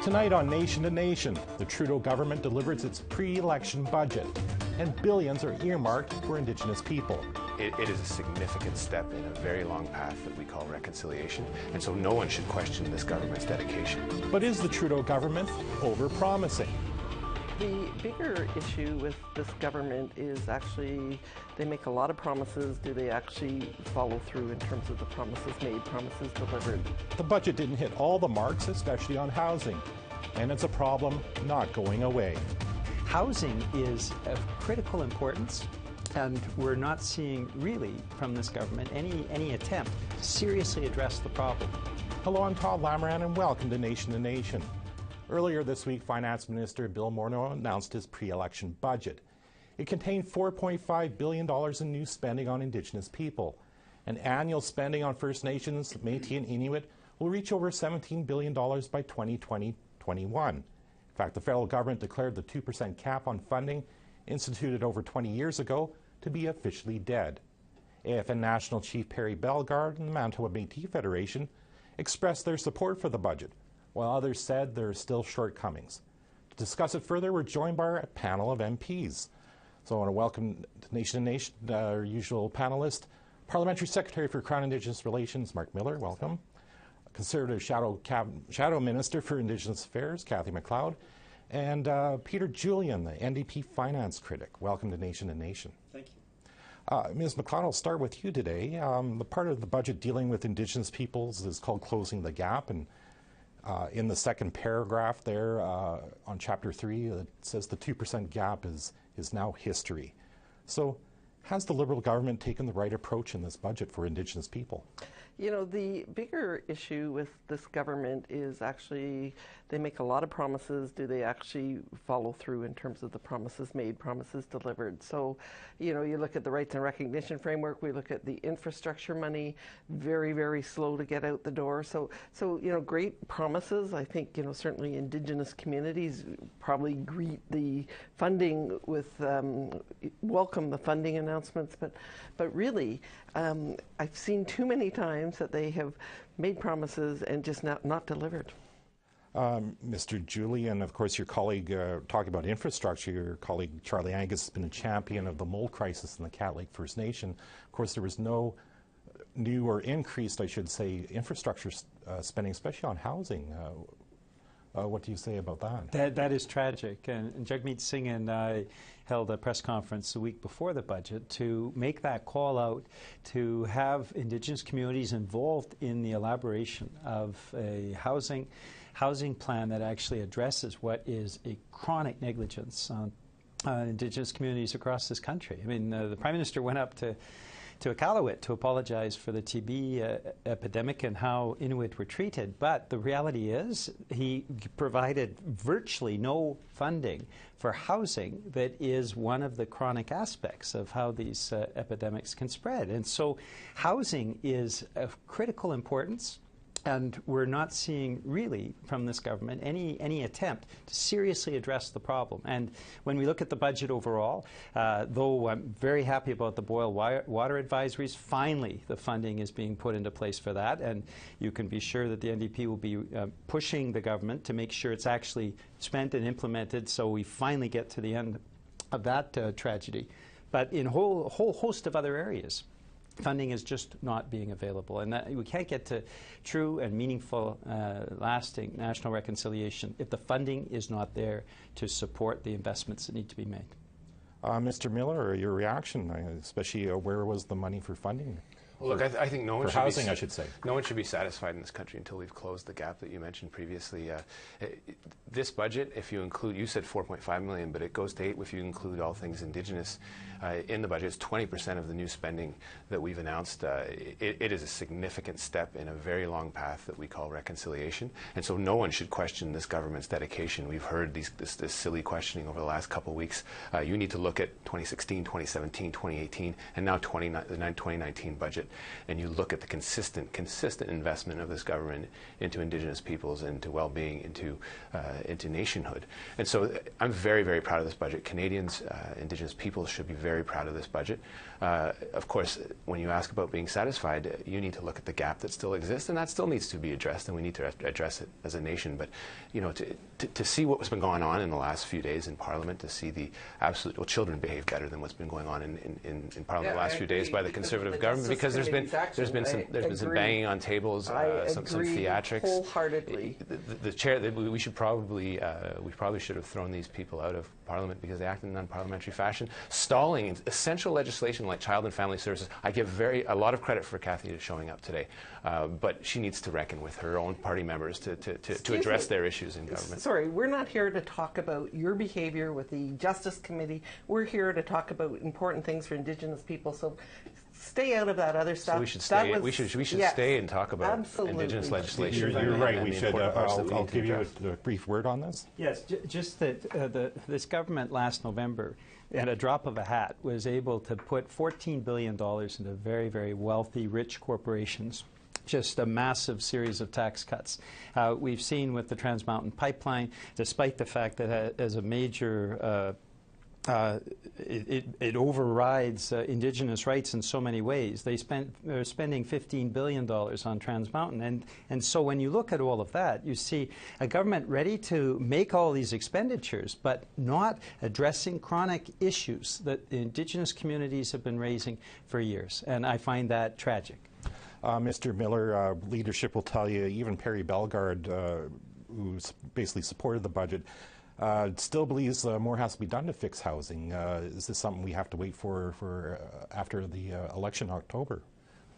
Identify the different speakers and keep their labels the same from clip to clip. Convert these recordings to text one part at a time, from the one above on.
Speaker 1: Tonight on Nation to Nation, the Trudeau government delivers its pre-election budget, and billions are earmarked for Indigenous people.
Speaker 2: It is a significant step in a very long path that we call reconciliation, and so no one should question this government's dedication.
Speaker 1: But is the Trudeau government over-promising?
Speaker 3: The bigger issue with this government is actually they make a lot of promises. Do they actually follow through in terms of the promises made, promises delivered?
Speaker 1: The budget didn't hit all the marks, especially on housing, and it's a problem not going away.
Speaker 4: Housing is of critical importance, and we're not seeing really from this government any attempt to seriously address the problem.
Speaker 1: Hello, I'm Todd Lamoran, and welcome to Nation to Nation. Earlier this week, Finance Minister Bill Morneau announced his pre-election budget. It contained $4.5 billion in new spending on Indigenous people. And annual spending on First Nations, Métis and Inuit will reach over $17 billion by 2020-21. In fact, the federal government declared the 2% cap on funding, instituted over 20 years ago, to be officially dead. APTN National Chief Perry Bellegarde and the Manitoba Métis Federation expressed their support for the budget, while others said there are still shortcomings. To discuss it further, we're joined by our panel of MPs. So I want to welcome to Nation to Nation, our usual panelist, Parliamentary Secretary for Crown Indigenous Relations, Mark Miller, welcome. Conservative Shadow Minister for Indigenous Affairs, Cathy McLeod, and Peter Julian, the NDP finance critic. Welcome to Nation to Nation.
Speaker 5: Thank you.
Speaker 1: Ms. McLeod, I'll start with you today. The part of the budget dealing with Indigenous peoples is called Closing the Gap, and in the second paragraph there on Chapter 3, it says the 2% gap is now history. So has the Liberal government taken the right approach in this budget for Indigenous people?
Speaker 3: You know, the bigger issue with this government is actually they make a lot of promises. Do they actually follow through in terms of the promises made, promises delivered? So, you know, you look at the rights and recognition framework, we look at the infrastructure money, very, very slow to get out the door. So you know, great promises. I think, you know, certainly Indigenous communities probably greet the funding with, welcome the funding announcements, but really, I've seen too many times that they have made promises and just not delivered.
Speaker 1: Mr. Julian, of course, your colleague, talking about infrastructure, your colleague Charlie Angus has been a champion of the mold crisis in the Cat Lake First Nation. Of course, there was no new or increased, I should say, infrastructure spending, especially on housing. What do you say about that?
Speaker 4: That is tragic. And Jagmeet Singh and I held a press conference the week before the budget to make that call out to have Indigenous communities involved in the elaboration of a housing plan that actually addresses what is a chronic negligence on Indigenous communities across this country. I mean, the Prime Minister went up to Iqaluit to apologize for the TB epidemic and how Inuit were treated, but the reality is he provided virtually no funding for housing that is one of the chronic aspects of how these epidemics can spread. And so housing is of critical importance, and we're not seeing really from this government any attempt to seriously address the problem. And when we look at the budget overall, though I'm very happy about the boil water advisories, finally the funding is being put into place for that, and you can be sure that the NDP will be pushing the government to make sure it's actually spent and implemented so we finally get to the end of that tragedy. But in a whole host of other areas, funding is just not being available, and we can't get to true and meaningful, lasting national reconciliation if the funding is not there to support the investments that need to be made.
Speaker 2: Mr. Miller, your reaction, especially where was the money for funding?
Speaker 5: Well, look, I think no one
Speaker 1: should housing, I should say.
Speaker 5: No one should be satisfied in this country until we've closed the gap that you mentioned previously. This budget, if you include, you said 4.5 million, but it goes to 8 if you include all things Indigenous in the budget. It's 20% of the new spending that we've announced. It is a significant step in a very long path that we call reconciliation, and so no one should question this government's dedication. We've heard this silly questioning over the last couple of weeks. You need to look at 2016, 2017, 2018, and now the 2019 budget. and you look at the consistent investment of this government into Indigenous peoples, into well-being, into nationhood. And so I'm very, very proud of this budget. Canadians, Indigenous peoples should be very proud of this budget. Of course, when you ask about being satisfied, you need to look at the gap that still exists, and that still needs to be addressed, and we need to address it as a nation. But to see what's been going on in the last few days in Parliament, to see the absolute, well, children behave better than what's been going on in Parliament the last few days by the Conservative government, because there's been some banging on tables, some theatrics.
Speaker 3: Wholeheartedly.
Speaker 5: The chair, we probably should have thrown these people out of Parliament because they acted in an unparliamentary fashion, stalling essential legislation like child and family services. I give a lot of credit for Kathy showing up today, but she needs to reckon with her own party members to address their issues in government.
Speaker 3: Sorry, we're not here to talk about your behavior with the Justice Committee. We're here to talk about important things for Indigenous people. So stay out of that other stuff.
Speaker 5: So we should stay. We should
Speaker 3: yes,
Speaker 5: stay and talk about
Speaker 3: absolutely.
Speaker 5: Indigenous legislation.
Speaker 1: You're right. We should.
Speaker 5: I'll
Speaker 1: I'll give you a brief word on this.
Speaker 4: Yes, just that this government last November, at a drop of a hat, was able to put $14 billion into very, very wealthy, rich corporations. Just a massive series of tax cuts. We've seen with the Trans Mountain Pipeline, despite the fact that as a major it overrides Indigenous rights in so many ways. They're spending $15 billion on Trans Mountain. And so when you look at all of that, you see a government ready to make all these expenditures, but not addressing chronic issues that the Indigenous communities have been raising for years. And I find that tragic.
Speaker 1: Mr. Miller, leadership will tell you, even Perry Bellegarde, who's basically supported the budget, still believes more has to be done to fix housing. Is this something we have to wait for after the election in October?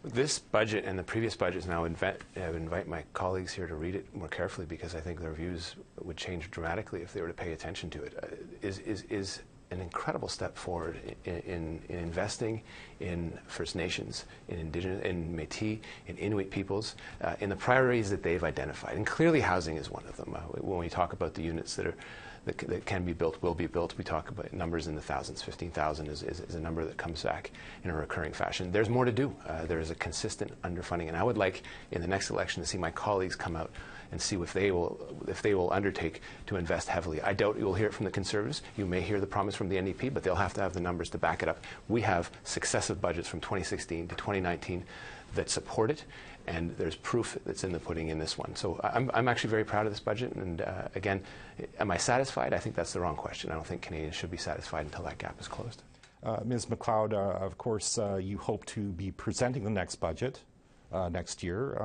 Speaker 5: This budget and the previous budgets, now invite my colleagues here to read it more carefully, because I think their views would change dramatically if they were to pay attention to it, is an incredible step forward in investing in First Nations, in Indigenous, in Métis, in Inuit peoples, in the priorities that they've identified. And clearly housing is one of them. When we talk about the units that can be built, will be built, we talk about numbers in the thousands. 15,000 is a number that comes back in a recurring fashion. There's more to do. There is a consistent underfunding. And I would like, in the next election, to see my colleagues come out and see if they will undertake to invest heavily. I doubt you will hear it from the Conservatives. You may hear the promise from the NDP, but they'll have to have the numbers to back it up. We have successive budgets from 2016 to 2019 that support it, and there's proof that's in the pudding in this one. So I'm actually very proud of this budget, and again, am I satisfied? I think that's the wrong question. I don't think Canadians should be satisfied until that gap is closed.
Speaker 1: Ms. MacLeod, of course, you hope to be presenting the next budget next year,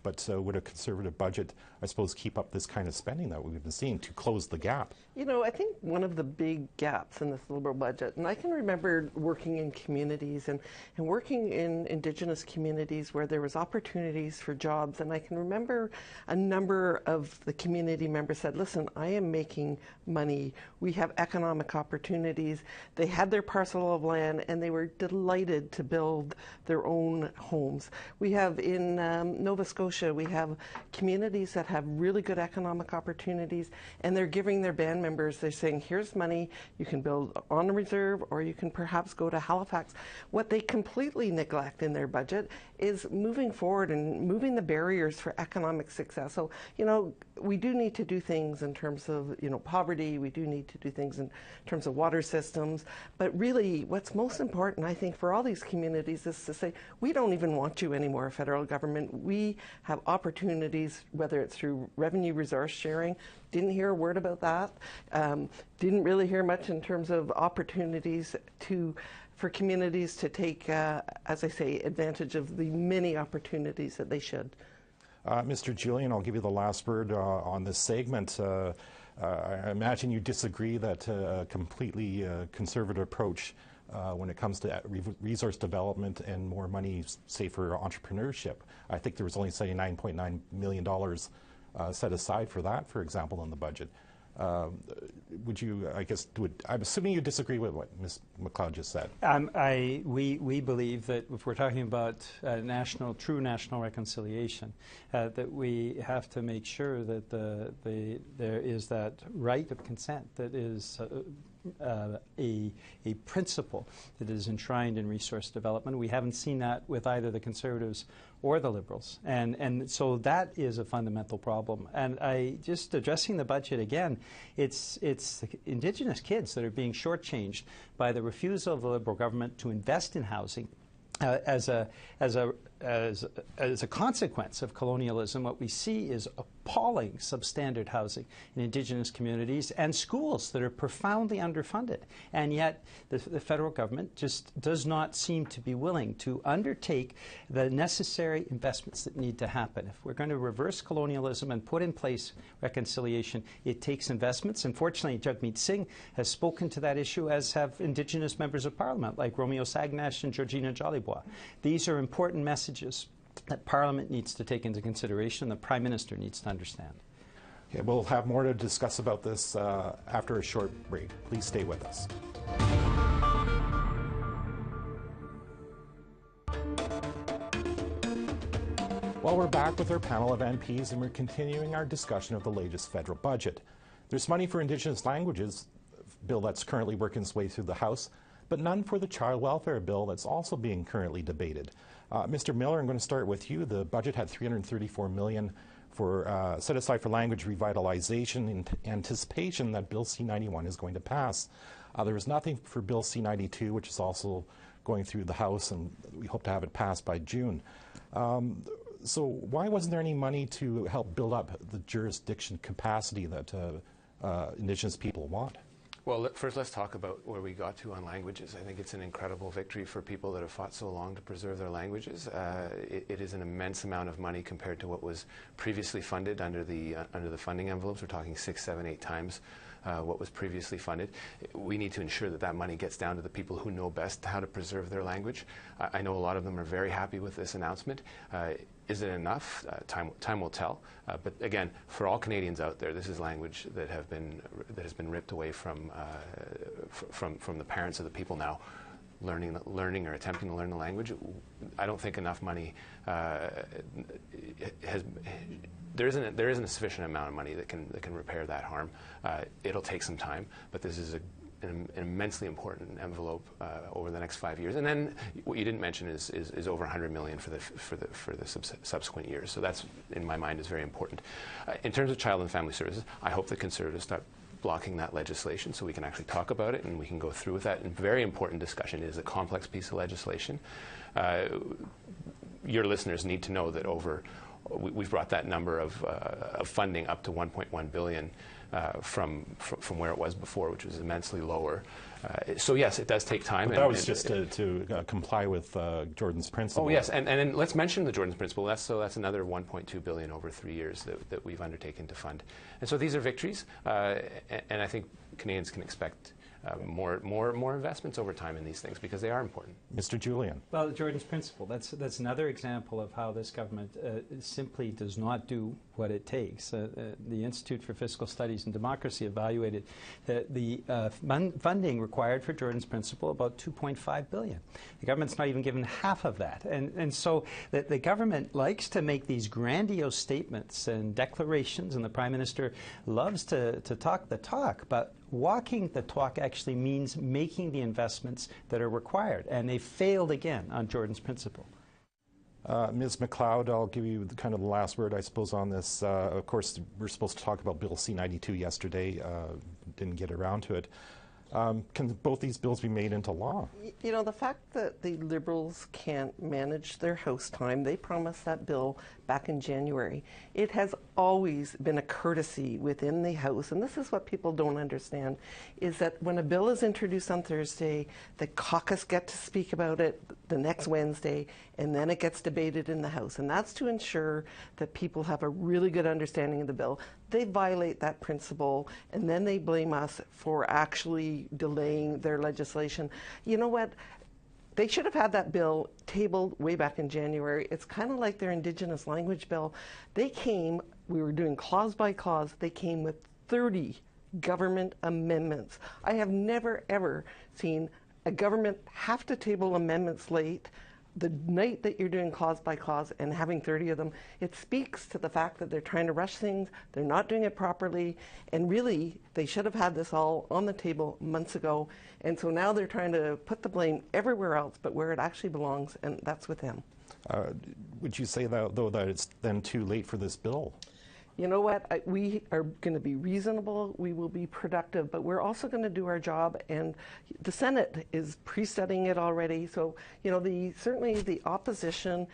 Speaker 1: but would a Conservative budget, I suppose, keep up this kind of spending that we've been seeing to close the gap?
Speaker 3: You know, I think one of the big gaps in this Liberal budget, and I can remember working in communities and working in Indigenous communities where there was opportunities for jobs, and I can remember a number of the community members said, listen, I am making money, we have economic opportunities. They had their parcel of land and they were delighted to build their own homes. We have in Nova Scotia, we have communities that have really good economic opportunities, and they're giving their band members, they're saying, here's money, you can build on a reserve, or you can perhaps go to Halifax. What they completely neglect in their budget is moving forward and moving the barriers for economic success. So, you know, we do need to do things in terms of, you know, poverty, we do need to do things in terms of water systems, but really what's most important, I think, for all these communities is to say, we don't even want you anymore, federal government. We have opportunities, whether it's through revenue resource sharing, didn't hear a word about that, didn't really hear much in terms of opportunities for communities to take, as I say, advantage of the many opportunities that they should.
Speaker 1: Mr. Julian, I'll give you the last word on this segment. I imagine you disagree that a completely conservative approach when it comes to resource development and more money, say, for entrepreneurship. I think there was only, say, $9.9 million set aside for that, for example, in the budget. Would you, I guess, I'm assuming you disagree with what Ms. MacLeod just said.
Speaker 4: We believe that if we're talking about true national reconciliation, that we have to make sure that there is that right of consent that is a principle that is enshrined in resource development. We haven't seen that with either the Conservatives or the Liberals. And so that is a fundamental problem. And just addressing the budget again, it's the Indigenous kids that are being shortchanged by the refusal of the Liberal government to invest in housing. As a consequence of colonialism, what we see is appalling substandard housing in Indigenous communities and schools that are profoundly underfunded. And yet the federal government just does not seem to be willing to undertake the necessary investments that need to happen. If we're going to reverse colonialism and put in place reconciliation, it takes investments. Unfortunately, Jagmeet Singh has spoken to that issue, as have Indigenous members of Parliament like Romeo Sagnash and Georgina Jollybois. These are important messages that Parliament needs to take into consideration, the Prime Minister needs to understand.
Speaker 1: Okay, we'll have more to discuss about this after a short break. Please stay with us. Well, we're back with our panel of MPs, and we're continuing our discussion of the latest federal budget. There's money for Indigenous languages bill that's currently working its way through the House, but none for the child welfare bill that's also being currently debated. Mr. Miller, I'm going to start with you. The budget had $334 million for set aside for language revitalization in anticipation that Bill C-91 is going to pass. There was nothing for Bill C-92, which is also going through the House, and we hope to have it passed by June. So why wasn't there any money to help build up the jurisdiction capacity that Indigenous people want?
Speaker 5: Well, first let's talk about where we got to on languages. I think it's an incredible victory for people that have fought so long to preserve their languages. It is an immense amount of money compared to what was previously funded under the funding envelopes. We're talking 6, 7, 8 times what was previously funded. We need to ensure that that money gets down to the people who know best how to preserve their language. I know a lot of them are very happy with this announcement. Is it enough? Time will tell. But again, for all Canadians out there, this is language that has been ripped away from the parents of the people now learning or attempting to learn the language. I don't think enough money there isn't a sufficient amount of money that can repair that harm. It'll take some time, but this is an immensely important envelope over the next 5 years. And then what you didn't mention is over $100 million for the subsequent years. So that's, in my mind, is very important. In terms of child and family services, I hope the Conservatives start blocking that legislation so we can actually talk about it and we can go through with that. And very important discussion. It is a complex piece of legislation. Your listeners need to know that we've brought that number of funding up to $1.1 billion from where it was before, which was immensely lower. So yes, it does take time.
Speaker 1: But that was just to comply with Jordan's principle.
Speaker 5: Oh yes, and then let's mention the Jordan's principle. That's another $1.2 billion over 3 years that we've undertaken to fund. And so these are victories, and I think Canadians can expect more investments over time in these things because they are important.
Speaker 1: Mr. Julian.
Speaker 4: Well, Jordan's principle, that's another example of how this government simply does not do what it takes. The Institute for Fiscal Studies and Democracy evaluated the funding required for Jordan's principle about $2.5 billion. The government's not even given half of that. And so the government likes to make these grandiose statements and declarations, and the Prime Minister loves to talk the talk, but walking the talk actually means making the investments that are required, and they failed again on Jordan's principle.
Speaker 1: Ms. MacLeod, I'll give you kind of the last word, I suppose, on this. Of course, we're supposed to talk about Bill C-92 yesterday. Didn't get around to it. Can both these bills be made into law?
Speaker 3: You know, the fact that the Liberals can't manage their House time, they promised that bill back in January. It has always been a courtesy within the House, and this is what people don't understand, is that when a bill is introduced on Thursday, the caucus get to speak about it the next Wednesday, and then it gets debated in the House. And that's to ensure that people have a really good understanding of the bill. They violate that principle, and then they blame us for actually delaying their legislation. You know what? They should have had that bill tabled way back in January. It's kind of like their Indigenous language bill. They came, we were doing clause by clause, they came with 30 government amendments. I have never, ever seen a government have to table amendments late the night that you're doing clause by clause and having 30 of them, it speaks to the fact that they're trying to rush things, they're not doing it properly, and really they should have had this all on the table months ago. And so now they're trying to put the blame everywhere else but where it actually belongs, and that's with them.
Speaker 1: Would you say, though, that it's then too late for this bill?
Speaker 3: You know what? We are going to be reasonable. We will be productive, but we're also going to do our job. And the Senate is pre-studying it already. So, you know, certainly the opposition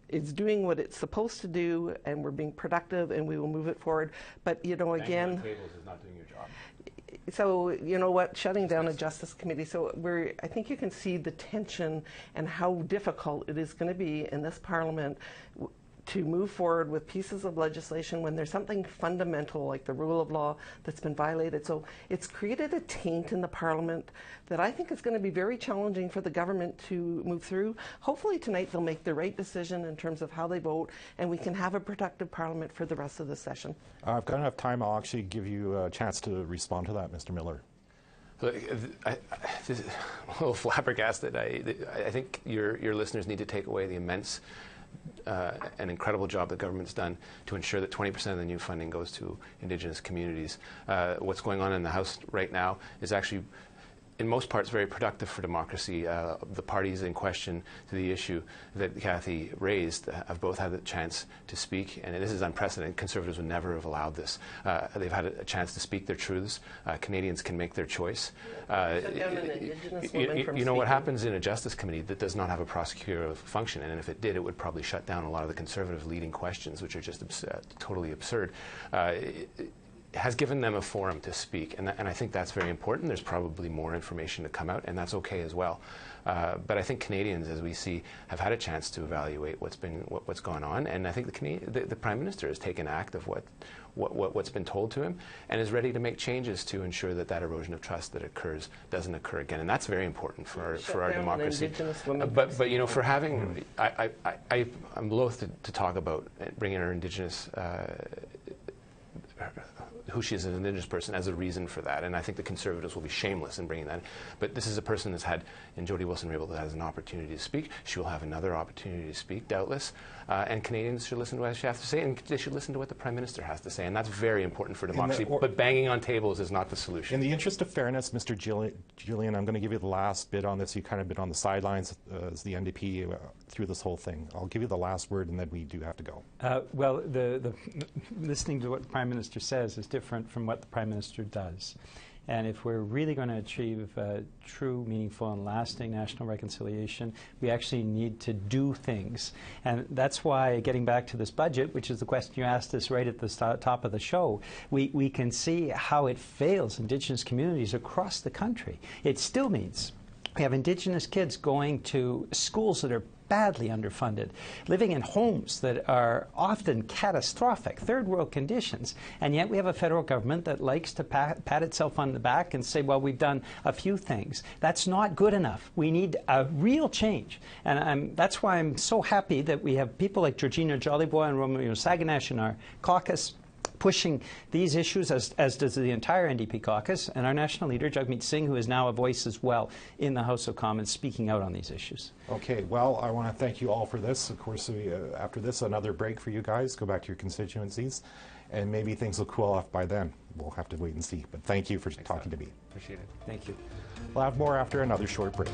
Speaker 3: is doing what it's supposed to do, and we're being productive, and we will move it forward. But, you know, again,
Speaker 5: tables is not doing your job.
Speaker 3: So, you know what, shutting down a Justice Committee, so I think you can see the tension and how difficult it is going to be in this Parliament to move forward with pieces of legislation when there's something fundamental like the rule of law that's been violated. So it's created a taint in the Parliament that I think is going to be very challenging for the government to move through. Hopefully tonight they'll make the right decision in terms of how they vote, and we can have a productive Parliament for the rest of the session.
Speaker 1: I've got enough time. I'll actually give you a chance to respond to that, Mr. Miller.
Speaker 5: Look, this is a little flabbergasted. I think your listeners need to take away the immense an incredible job the government's done to ensure that 20% of the new funding goes to Indigenous communities. What's going on in the House right now is actually, in most parts, very productive for democracy. The parties in question to the issue that Kathy raised have both had the chance to speak, and this is unprecedented. Conservatives would never have allowed this. They've had a chance to speak their truths. Canadians can make their choice. You know what happens in a Justice Committee that does not have a prosecutorial function, and if it did, it would probably shut down a lot of the Conservative leading questions, which are just totally absurd. Has given them a forum to speak, and I think that's very important. There's probably more information to come out, and that's okay as well. But I think Canadians, as we see, have had a chance to evaluate what's gone on, and I think the Prime Minister has taken act of what's been told to him, and is ready to make changes to ensure that erosion of trust that occurs doesn't occur again, and that's very important for our democracy. But you know, for having, I'm loath to talk about bringing our Indigenous. Who she is as an Indigenous person as a reason for that, and I think the Conservatives will be shameless in bringing that in. But this is a person that's had, and Jody Wilson-Raybould has an opportunity to speak. She will have another opportunity to speak, doubtless, and Canadians should listen to what she has to say, and they should listen to what the Prime Minister has to say, and that's very important for democracy. But banging on tables is not the solution.
Speaker 1: In the interest of fairness, Mr. Julian, I'm going to give you the last bit on this. You've kind of been on the sidelines as the NDP through this whole thing. I'll give you the last word, and then we do have to go.
Speaker 4: Well, listening to what the Prime Minister says is different from what the Prime Minister does. And if we're really going to achieve true, meaningful, and lasting national reconciliation, we actually need to do things. And that's why, getting back to this budget, which is the question you asked us right at the top of the show, we can see how it fails Indigenous communities across the country. It still means we have Indigenous kids going to schools that are badly underfunded, living in homes that are often catastrophic, third world conditions, and yet we have a federal government that likes to pat itself on the back and say, well, we've done a few things. That's not good enough. We need a real change, and that's why I'm so happy that we have people like Georgina Jollyboy and Romeo Saganash in our caucus pushing these issues, as does the entire NDP caucus, and our national leader, Jagmeet Singh, who is now a voice as well in the House of Commons, speaking out on these issues.
Speaker 1: Okay, well, I want to thank you all for this. Of course, after this, another break for you guys. Go back to your constituencies, and maybe things will cool off by then. We'll have to wait and see. But thank you for talking to me.
Speaker 5: Appreciate it.
Speaker 4: Thank you.
Speaker 1: We'll have more after another short break.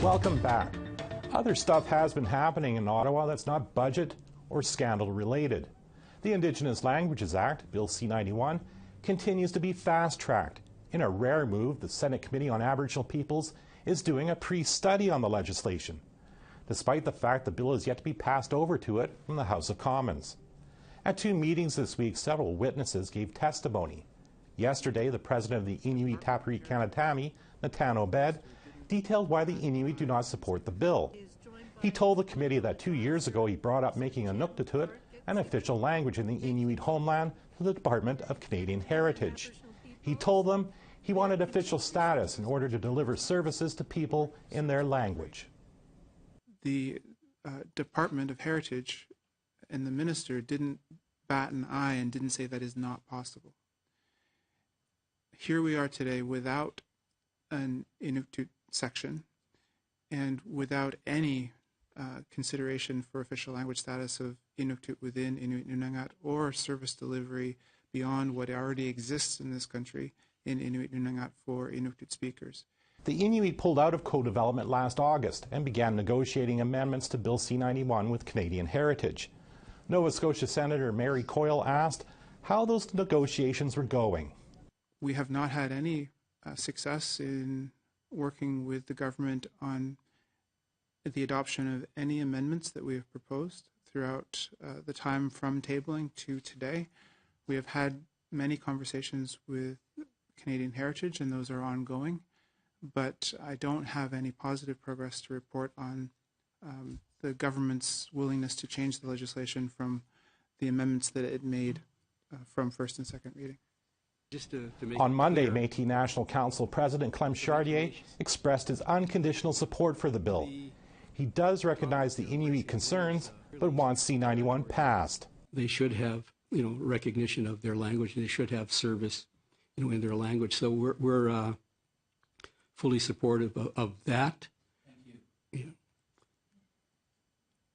Speaker 1: Welcome back. Other stuff has been happening in Ottawa that's not budget or scandal related. The Indigenous Languages Act, Bill C-91, continues to be fast-tracked. In a rare move, the Senate Committee on Aboriginal Peoples is doing a pre-study on the legislation, despite the fact the bill is yet to be passed over to it from the House of Commons. At 2 meetings this week, several witnesses gave testimony. Yesterday, the president of the Inuit Tapiri Kanatami, Natan Obed, detailed why the Inuit do not support the bill. He told the committee that 2 years ago he brought up making Inuktitut an official language in the Inuit homeland to the Department of Canadian Heritage. He told them he wanted official status in order to deliver services to people in their language.
Speaker 6: The Department of Heritage and the minister didn't bat an eye and didn't say that is not possible. Here we are today without an Inuktitut section and without any consideration for official language status of Inuktitut within Inuit Nunangat or service delivery beyond what already exists in this country in Inuit Nunangat for Inuktitut speakers.
Speaker 1: The Inuit pulled out of co-development last August and began negotiating amendments to Bill C-91 with Canadian Heritage. Nova Scotia Senator Mary Coyle asked how those negotiations were going.
Speaker 6: We have not had any success in working with the government on the adoption of any amendments that we have proposed throughout the time from tabling to today. We have had many conversations with Canadian Heritage, and those are ongoing, but I don't have any positive progress to report on the government's willingness to change the legislation from the amendments that it made from first and second reading.
Speaker 1: On Monday, Métis National Council President Clem Chartier expressed his unconditional support for the bill. He does recognize the Inuit concerns, but wants C-91 passed.
Speaker 7: They should have, recognition of their language, and they should have service, in their language. So we're fully supportive of that. Thank you.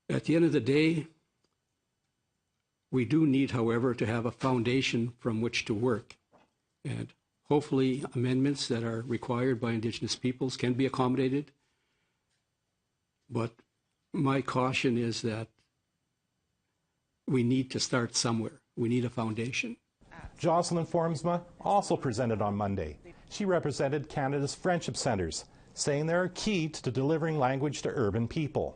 Speaker 7: At the end of the day, we do need, however, to have a foundation from which to work. And hopefully amendments that are required by Indigenous peoples can be accommodated. But my caution is that we need to start somewhere. We need a foundation.
Speaker 1: Jocelyn Formsma also presented on Monday. She represented Canada's Friendship Centres, saying they're key to delivering language to urban people.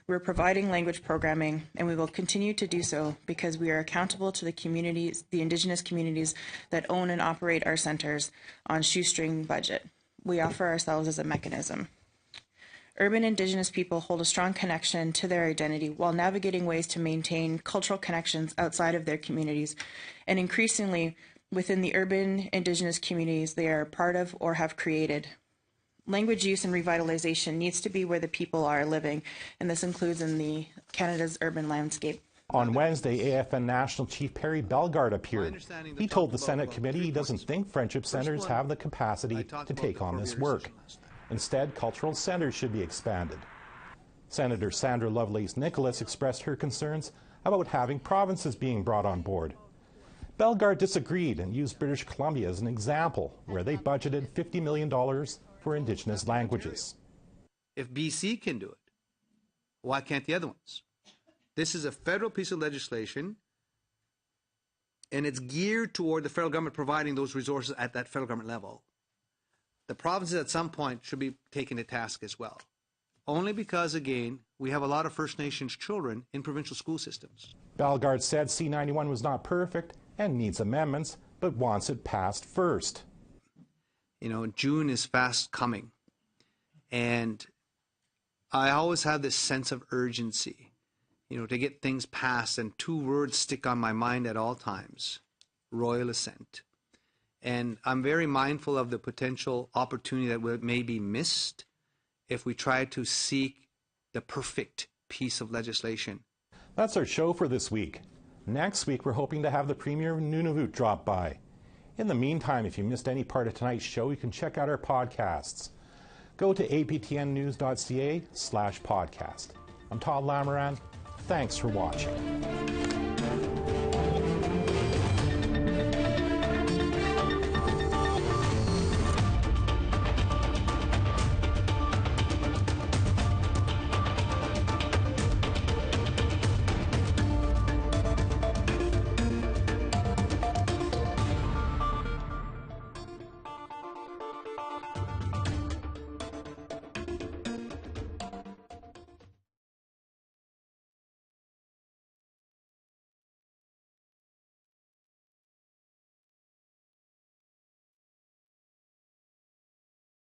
Speaker 8: We're providing language programming, and we will continue to do so because we are accountable to the communities, the Indigenous communities that own and operate our centres on shoestring budget. We offer ourselves as a mechanism. Urban Indigenous people hold a strong connection to their identity while navigating ways to maintain cultural connections outside of their communities, and increasingly within the urban Indigenous communities they are part of or have created. Language use and revitalization needs to be where the people are living, and this includes in the Canada's urban landscape.
Speaker 1: On Wednesday, AFN National Chief Perry Bellegarde appeared. He told the Senate committee he doesn't think friendship centres have the capacity to take on this work. Instead, cultural centres should be expanded. Senator Sandra Lovelace-Nicholas expressed her concerns about having provinces being brought on board. Bellegarde disagreed and used British Columbia as an example, where they budgeted $50 million for Indigenous languages.
Speaker 9: If BC can do it, why can't the other ones? This is a federal piece of legislation, and it's geared toward the federal government providing those resources at that federal government level. The provinces at some point should be taken to task as well. Only because, again, we have a lot of First Nations children in provincial school systems.
Speaker 1: Bellegarde said C-91 was not perfect and needs amendments, but wants it passed first.
Speaker 9: June is fast coming, and I always have this sense of urgency, to get things passed, and two words stick on my mind at all times: royal assent. And I'm very mindful of the potential opportunity that may be missed if we try to seek the perfect piece of legislation.
Speaker 1: That's our show for this week. Next week, we're hoping to have the Premier of Nunavut drop by. In the meantime, if you missed any part of tonight's show, you can check out our podcasts. Go to aptnnews.ca/podcast. I'm Todd Lamoran. Thanks for watching.